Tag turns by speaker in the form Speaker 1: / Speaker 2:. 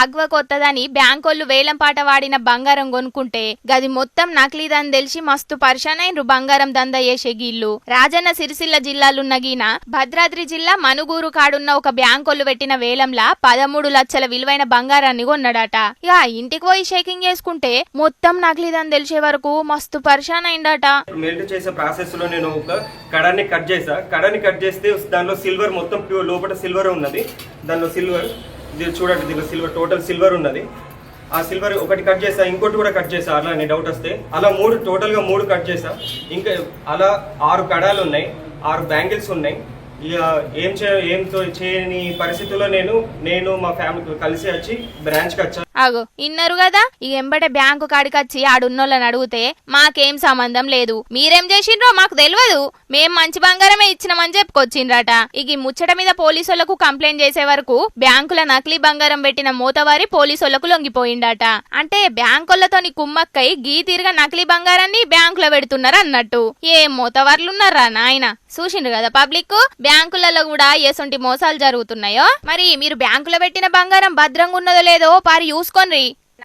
Speaker 1: అగ్వ కొత్తదని బ్యాంకోళ్లు వేలం పాట వాడిన బంగారం కొనుక్కుంటే గది మొత్తం నకిలీదని తెలిసి మస్తు పరిశానైన్రు బంగారం దంద చేసే గీళ్లు. రాజన్న సిరిసిల్ల జిల్లాలున్న గీన భద్రాద్రి జిల్లా మనుగూరు కాడున్న ఒక బ్యాంకోళ్లు పెట్టిన వేలంలా 13 లక్షల విలువైన బంగారాన్ని కొన్నాడట. ఇక ఇంటికి పోయి షేకింగ్ చేసుకుంటే మొత్తం నకిలీదని తెలిసే వరకు మస్తు పరిశానైండట.
Speaker 2: మెల్ట్ చేసే ప్రాసెస్ లో నేను ఒక కడాన్ని కట్ చేసా. కడాన్ని కట్ చేస్తే దానిలో సిల్వర్ మొత్తం ప్యూర్ లోపల సిల్వర్ ఉన్నది. దానిలో సిల్వర్ చూడండి, దీనిలో సిల్వర్ టోటల్ సిల్వర్ ఉన్నది. ఆ సిల్వర్ ఒకటి కట్ చేసా, ఇంకోటి కూడా కట్ చేసా. అలా డౌట్ వస్తే అలా టోటల్ గా 3 కట్ చేసా. ఇంకా అలా 6 కడాలు ఉన్నాయి, 6 బ్యాంగిల్స్ ఉన్నాయి. ఇక ఏం చేయని పరిస్థితుల్లో నేను మా ఫ్యామిలీ కలిసి వచ్చి బ్రాంచ్ కి వచ్చా.
Speaker 1: అగో ఇన్నరు కదా. ఇక ఎంబటే బ్యాంకు కాడికి వచ్చి ఆడున్నోళ్ళని అడిగితే మాకేం సంబంధం లేదు, మీరేం చేసిండ్రో మాకు తెలియదు, మేం మంచి బంగారమే ఇచ్చినామని చెప్పుకొచ్చిండ్రట. ఇక ముచ్చట మీద పోలీసులకు కంప్లైంట్ చేసే వరకు బ్యాంకుల నకిలీ బంగారం పెట్టిన మూతవారి పోలీసులకు లొంగిపోయిండట. అంటే బ్యాంకులతోని కుమ్మక్కై గీ తీరుగా నకిలీ బంగారాన్ని బ్యాంకులో పెడుతున్నారు అన్నట్టు. ఏ మూతవార్లున్నారా నాయన. చూసిండ్రు కదా పబ్లిక్, బ్యాంకులలో కూడా ఎసొంటి మోసాలు జరుగుతున్నాయో. మరి మీరు బ్యాంకులో పెట్టిన బంగారం భద్రంగా ఉన్నదో లేదో పారి చూసుకోండి.